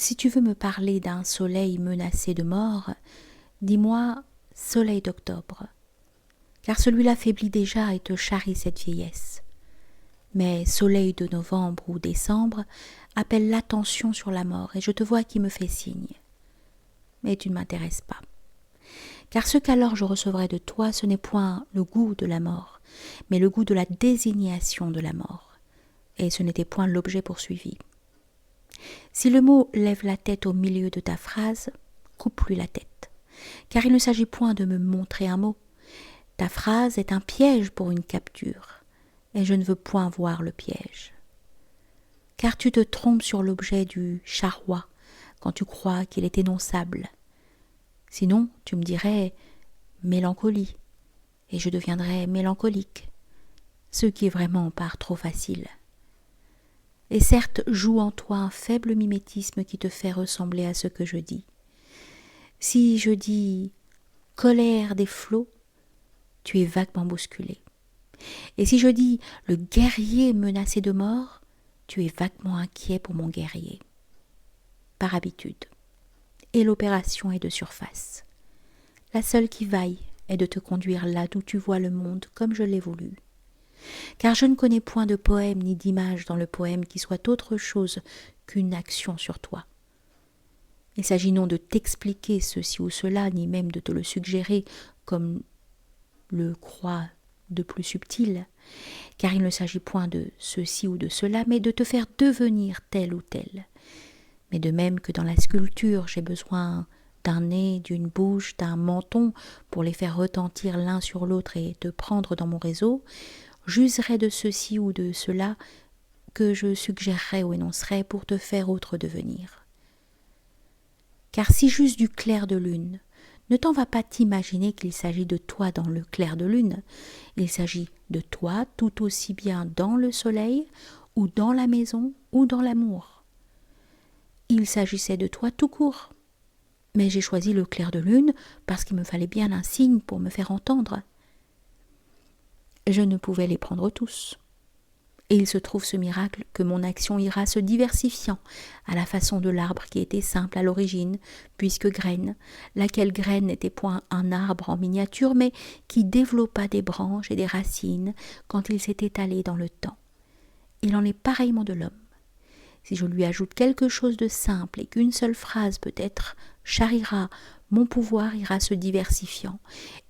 Si tu veux me parler d'un soleil menacé de mort, dis-moi soleil d'octobre, car celui-là faiblit déjà et te charrie cette vieillesse. Mais soleil de novembre ou décembre appelle l'attention sur la mort et je te vois qui me fait signe. Mais tu ne m'intéresses pas. Car ce qu'alors je recevrai de toi, ce n'est point le goût de la mort, mais le goût de la désignation de la mort. Et ce n'était point l'objet poursuivi. Si le mot lève la tête au milieu de ta phrase, coupe-lui la tête, car il ne s'agit point de me montrer un mot. Ta phrase est un piège pour une capture, et je ne veux point voir le piège. Car tu te trompes sur l'objet du charroi quand tu crois qu'il est énonçable. Sinon, tu me dirais mélancolie, et je deviendrais mélancolique, ce qui est vraiment par trop facile. Et certes, joue en toi un faible mimétisme qui te fait ressembler à ce que je dis. Si je dis colère des flots, tu es vaguement bousculé. Et si je dis le guerrier menacé de mort, tu es vaguement inquiet pour mon guerrier. Par habitude. Et l'opération est de surface. La seule qui vaille est de te conduire là d'où tu vois le monde comme je l'ai voulu. Car je ne connais point de poème ni d'image dans le poème qui soit autre chose qu'une action sur toi. Il s'agit non de t'expliquer ceci ou cela, ni même de te le suggérer comme le croit de plus subtil, car il ne s'agit point de ceci ou de cela, mais de te faire devenir tel ou tel. Mais de même que dans la sculpture, j'ai besoin d'un nez, d'une bouche, d'un menton pour les faire retentir l'un sur l'autre et te prendre dans mon réseau, j'userai de ceci ou de cela que je suggérerai ou énoncerai pour te faire autre devenir. Car si j'use du clair de lune, ne t'en va pas t'imaginer qu'il s'agit de toi dans le clair de lune, il s'agit de toi tout aussi bien dans le soleil, ou dans la maison, ou dans l'amour. Il s'agissait de toi tout court. Mais j'ai choisi le clair de lune parce qu'il me fallait bien un signe pour me faire entendre. Je ne pouvais les prendre tous. Et il se trouve ce miracle que mon action ira se diversifiant à la façon de l'arbre qui était simple à l'origine, puisque graine, laquelle graine n'était point un arbre en miniature, mais qui développa des branches et des racines quand il s'est étalé dans le temps. Il en est pareillement de l'homme. Si je lui ajoute quelque chose de simple et qu'une seule phrase peut-être charriera, mon pouvoir ira se diversifiant,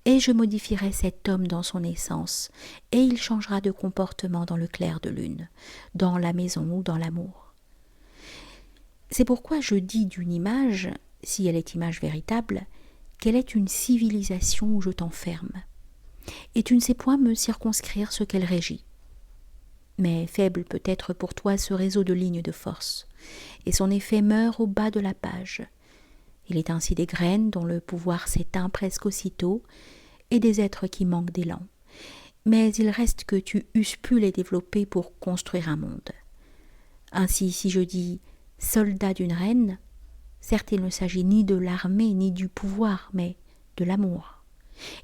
et je modifierai cet homme dans son essence, et il changera de comportement dans le clair de lune, dans la maison ou dans l'amour. C'est pourquoi je dis d'une image, si elle est image véritable, qu'elle est une civilisation où je t'enferme, et tu ne sais point me circonscrire ce qu'elle régit. Mais faible peut être pour toi ce réseau de lignes de force, et son effet meurt au bas de la page. Il est ainsi des graines dont le pouvoir s'éteint presque aussitôt, et des êtres qui manquent d'élan. Mais il reste que tu eusses pu les développer pour construire un monde. Ainsi, si je dis « soldat d'une reine », certes il ne s'agit ni de l'armée ni du pouvoir, mais de l'amour.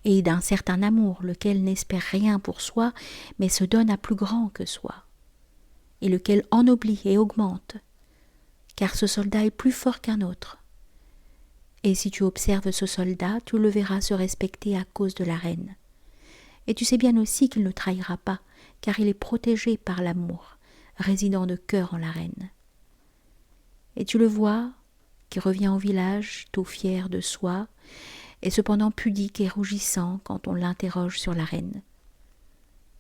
Et d'un certain amour, lequel n'espère rien pour soi, mais se donne à plus grand que soi, et lequel ennoblit et augmente, car ce soldat est plus fort qu'un autre. Et si tu observes ce soldat, tu le verras se respecter à cause de la reine. Et tu sais bien aussi qu'il ne trahira pas, car il est protégé par l'amour, résidant de cœur en la reine. Et tu le vois, qui revient au village, tout fier de soi, et cependant pudique et rougissant quand on l'interroge sur la reine.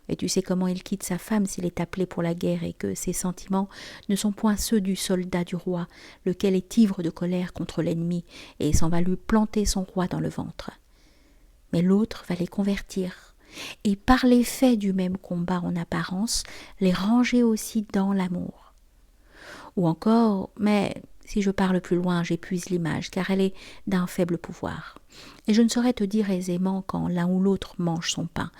Et tu sais comment il quitte sa femme s'il est appelé pour la guerre et que ses sentiments ne sont point ceux du soldat du roi, lequel est ivre de colère contre l'ennemi et s'en va lui planter son roi dans le ventre. Mais l'autre va les convertir, et par l'effet du même combat en apparence, les ranger aussi dans l'amour. Ou encore, mais si je parle plus loin, j'épuise l'image, car elle est d'un faible pouvoir. Et je ne saurais te dire aisément quand l'un ou l'autre mange son pain,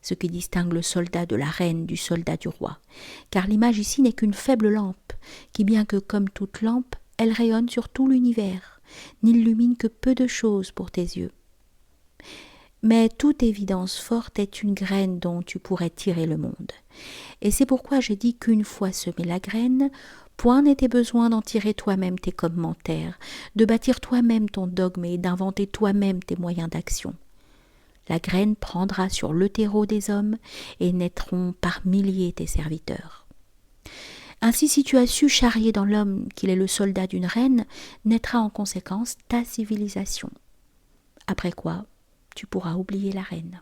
ce qui distingue le soldat de la reine du soldat du roi. Car l'image ici n'est qu'une faible lampe, qui bien que comme toute lampe, elle rayonne sur tout l'univers, n'illumine que peu de choses pour tes yeux. Mais toute évidence forte est une graine dont tu pourrais tirer le monde. Et c'est pourquoi j'ai dit qu'une fois semée la graine, Point n'était besoin d'en tirer toi-même tes commentaires, de bâtir toi-même ton dogme et d'inventer toi-même tes moyens d'action. La graine prendra sur le terreau des hommes et naîtront par milliers tes serviteurs. Ainsi, si tu as su charrier dans l'homme qu'il est le soldat d'une reine, naîtra en conséquence ta civilisation. Après quoi, tu pourras oublier la reine.